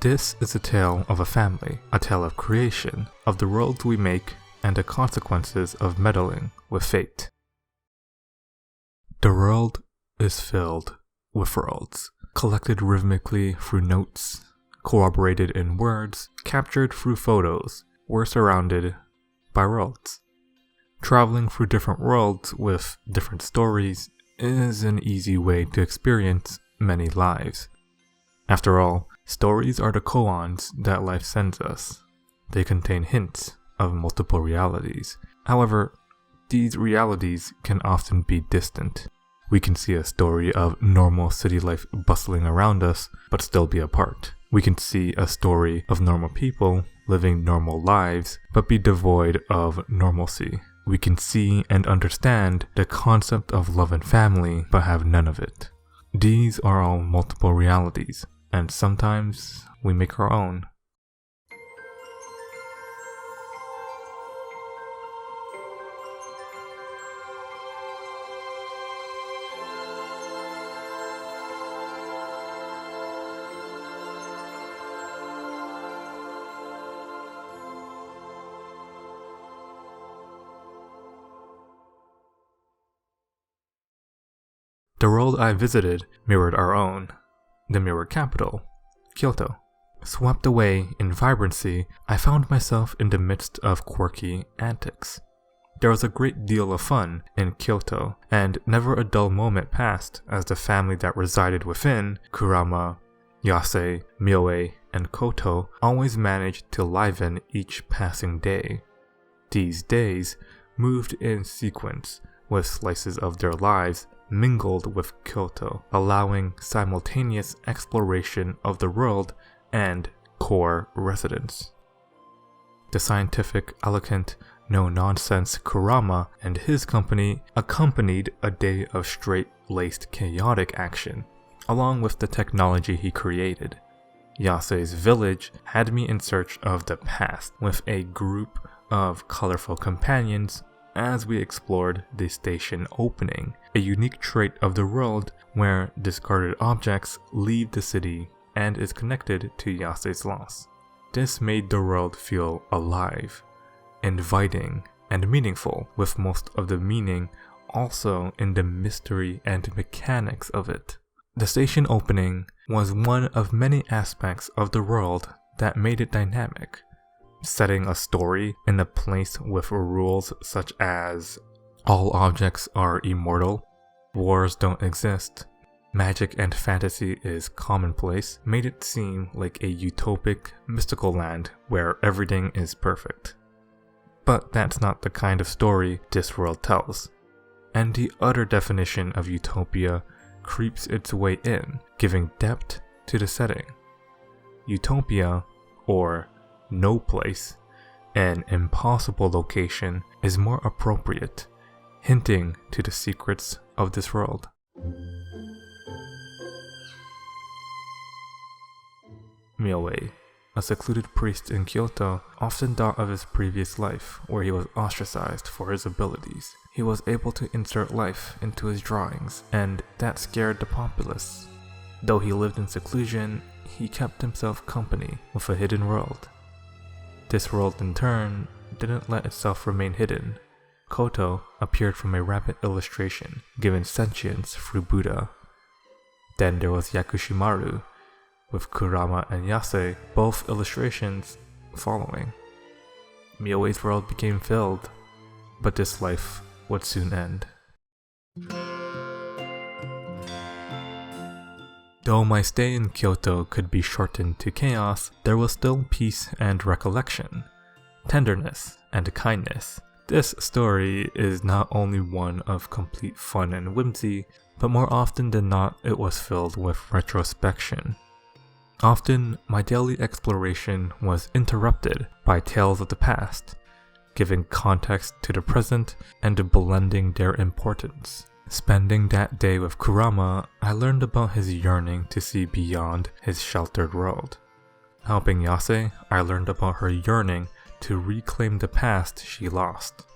This is a tale of a family, a tale of creation, of the worlds we make, and the consequences of meddling with fate. The world is filled with worlds, collected rhythmically through notes, corroborated in words, captured through photos. We're surrounded by worlds. Traveling through different worlds with different stories is an easy way to experience many lives. After all, stories are the koans that life sends us. They contain hints of multiple realities. However, these realities can often be distant. We can see a story of normal city life bustling around us, but still be apart. We can see a story of normal people living normal lives, but be devoid of normalcy. We can see and understand the concept of love and family, but have none of it. These are all multiple realities, and sometimes we make our own. The world I visited mirrored our own, the mirrored capital, Kyoto. Swept away in vibrancy, I found myself in the midst of quirky antics. There was a great deal of fun in Kyoto, and never a dull moment passed as the family that resided within, Kurama, Yase, Mioe, and Koto, always managed to liven each passing day. These days moved in sequence, with slices of their lives mingled with Kyoto, allowing simultaneous exploration of the world and core residence. The scientific, elegant, no-nonsense Kurama and his company accompanied a day of straight-laced chaotic action, along with the technology he created. Yase's village had me in search of the past, with a group of colorful companions as we explored the station opening, a unique trait of the world where discarded objects leave the city and is connected to Yase's loss. This made the world feel alive, inviting, and meaningful, with most of the meaning also in the mystery and mechanics of it. The station opening was one of many aspects of the world that made it dynamic. Setting a story in a place with rules such as all objects are immortal, wars don't exist, magic and fantasy is commonplace, made it seem like a utopic, mystical land where everything is perfect. But that's not the kind of story this world tells, and the utter definition of utopia creeps its way in, giving depth to the setting. Utopia, or no place, an impossible location, is more appropriate, hinting to the secrets of this world. Mioe, a secluded priest in Kyoto, often thought of his previous life, where he was ostracized for his abilities. He was able to insert life into his drawings, and that scared the populace. Though he lived in seclusion, he kept himself company with a hidden world. This world, in turn, didn't let itself remain hidden. Koto appeared from a rapid illustration, given sentience through Buddha. Then there was Yakushimaru, with Kurama and Yase, both illustrations following. Mioe's world became filled, but this life would soon end. Though my stay in Kyoto could be shortened to chaos, there was still peace and recollection, tenderness and kindness. This story is not only one of complete fun and whimsy, but more often than not it was filled with retrospection. Often, my daily exploration was interrupted by tales of the past, giving context to the present and blending their importance. Spending that day with Kurama, I learned about his yearning to see beyond his sheltered world. Helping Yase, I learned about her yearning to reclaim the past she lost.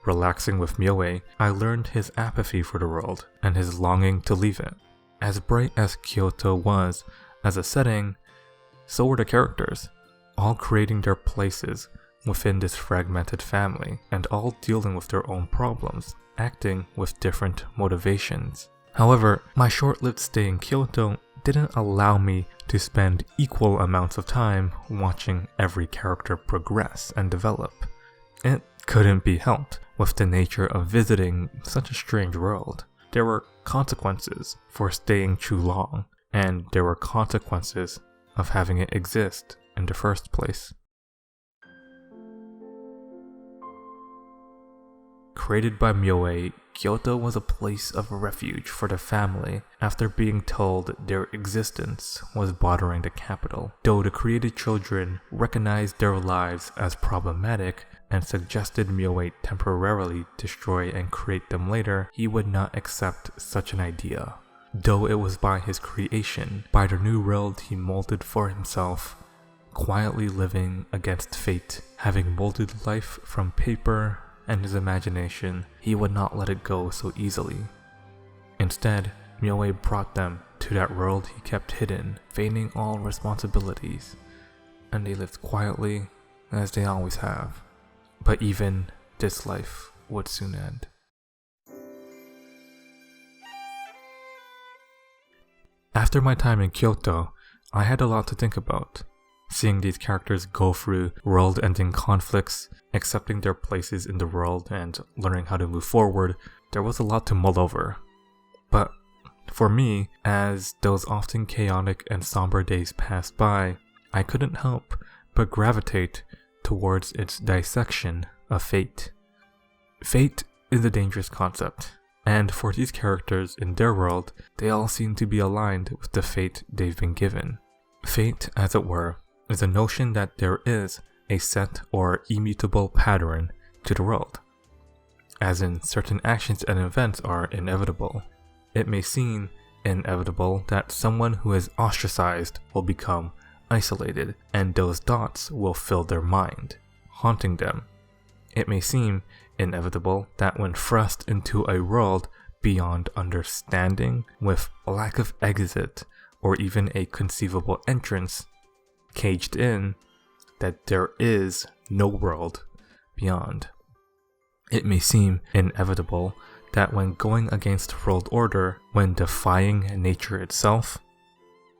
Relaxing with Mioe, I learned his apathy for the world and his longing to leave it. As bright as Kyoto was as a setting, so were the characters, all creating their places within this fragmented family and all dealing with their own problems, acting with different motivations. However, my short-lived stay in Kyoto didn't allow me to spend equal amounts of time watching every character progress and develop. It couldn't be helped with the nature of visiting such a strange world. There were consequences for staying too long, and there were consequences of having it exist in the first place. Created by Myoe, Kyoto was a place of refuge for the family after being told their existence was bordering the capital. Though the created children recognized their lives as problematic and suggested Myoe temporarily destroy and create them later, he would not accept such an idea. Though it was by his creation, by the new world he molded for himself, quietly living against fate, having molded life from paper and his imagination, he would not let it go so easily. Instead, Myoe brought them to that world he kept hidden, feigning all responsibilities, and they lived quietly as they always have. But even this life would soon end. After my time in Kyoto, I had a lot to think about. Seeing these characters go through world-ending conflicts, accepting their places in the world, and learning how to move forward, there was a lot to mull over. But for me, as those often chaotic and somber days passed by, I couldn't help but gravitate towards its dissection of fate. Fate is a dangerous concept, and for these characters in their world, they all seem to be aligned with the fate they've been given. Fate, as it were, is a notion that there is a set or immutable pattern to the world. As in, certain actions and events are inevitable. It may seem inevitable that someone who is ostracized will become isolated, and those thoughts will fill their mind, haunting them. It may seem inevitable that when thrust into a world beyond understanding, with lack of exit or even a conceivable entrance, caged in, that there is no world beyond. It may seem inevitable that when going against world order, when defying nature itself,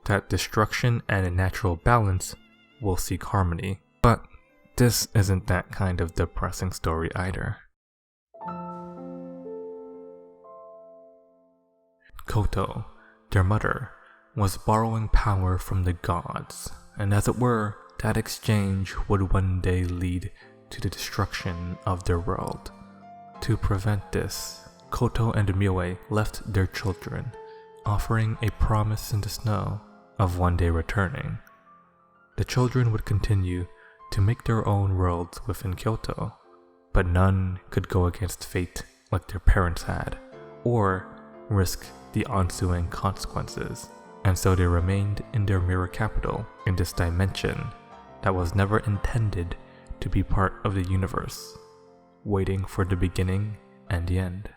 that destruction and a natural balance will seek harmony. But this isn't that kind of depressing story either. Koto, their mother, was borrowing power from the gods, and as it were, that exchange would one day lead to the destruction of their world. To prevent this, Koto and Myoe left their children, offering a promise in the snow of one day returning. The children would continue to make their own worlds within Kyoto, but none could go against fate like their parents had, or risk the ensuing consequences. And so they remained in their mirror capital, in this dimension that was never intended to be part of the universe, waiting for the beginning and the end.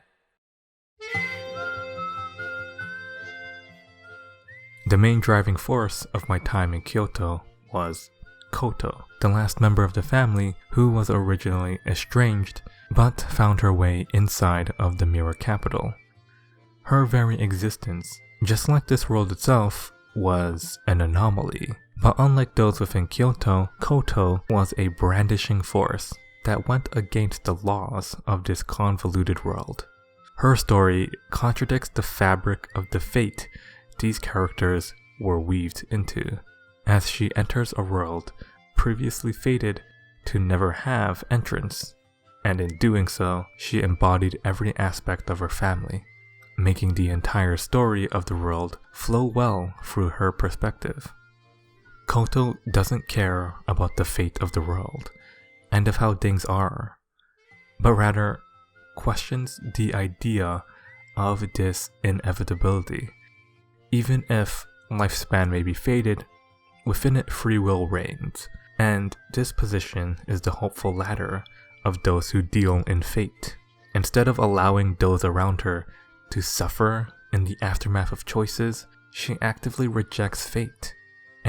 The main driving force of my time in Kyoto was Koto, the last member of the family who was originally estranged but found her way inside of the mirror capital. Her very existence, just like this world itself, was an anomaly. But unlike those within Kyoto, Koto was a brandishing force that went against the laws of this convoluted world. Her story contradicts the fabric of the fate these characters were weaved into, as she enters a world previously fated to never have entrance, and in doing so, she embodied every aspect of her family, making the entire story of the world flow well through her perspective. Koto doesn't care about the fate of the world and of how things are, but rather questions the idea of this inevitability. Even if lifespan may be fated, within it free will reigns, and this position is the hopeful ladder of those who deal in fate. Instead of allowing those around her to suffer in the aftermath of choices, she actively rejects fate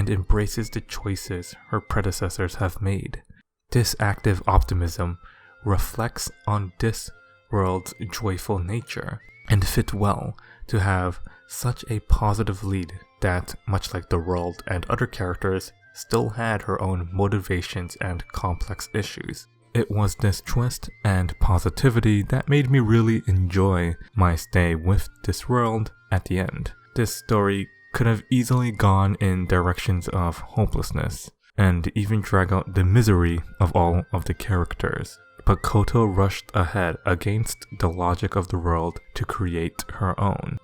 and embraces the choices her predecessors have made. This active optimism reflects on this world's joyful nature and fit well to have such a positive lead that, much like the world and other characters, still had her own motivations and complex issues. It was this twist and positivity that made me really enjoy my stay with this world at the end. This story could have easily gone in directions of hopelessness, and even drag out the misery of all of the characters. But Koto rushed ahead against the logic of the world to create her own.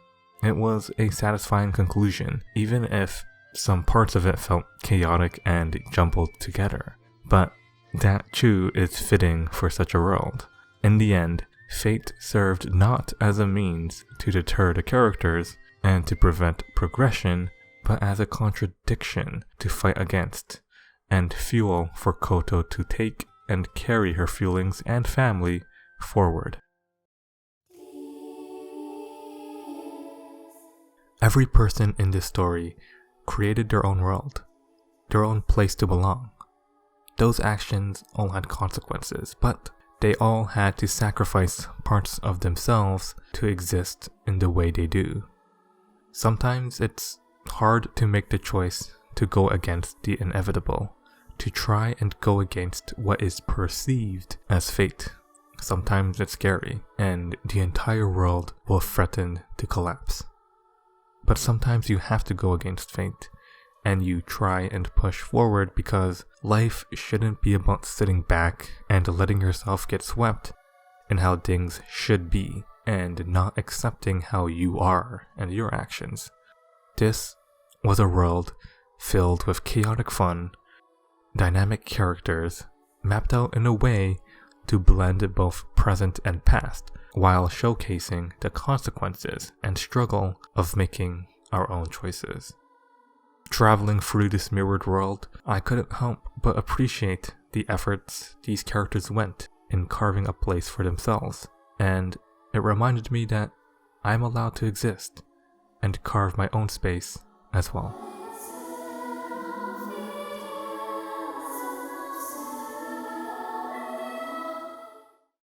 It was a satisfying conclusion, even if some parts of it felt chaotic and jumbled together. But that too is fitting for such a world. In the end, fate served not as a means to deter the characters and to prevent progression, but as a contradiction to fight against, and fuel for Koto to take and carry her feelings and family forward. Every person in this story created their own world, their own place to belong. Those actions all had consequences, but they all had to sacrifice parts of themselves to exist in the way they do. Sometimes it's hard to make the choice to go against the inevitable, to try and go against what is perceived as fate. Sometimes it's scary, and the entire world will threaten to collapse. But sometimes you have to go against fate, and you try and push forward because life shouldn't be about sitting back and letting yourself get swept in how things should be, and not accepting how you are and your actions. This was a world filled with chaotic fun, dynamic characters, mapped out in a way to blend both present and past, while showcasing the consequences and struggle of making our own choices. Traveling through this mirrored world, I couldn't help but appreciate the efforts these characters went in carving a place for themselves, and it reminded me that I'm allowed to exist and carve my own space as well.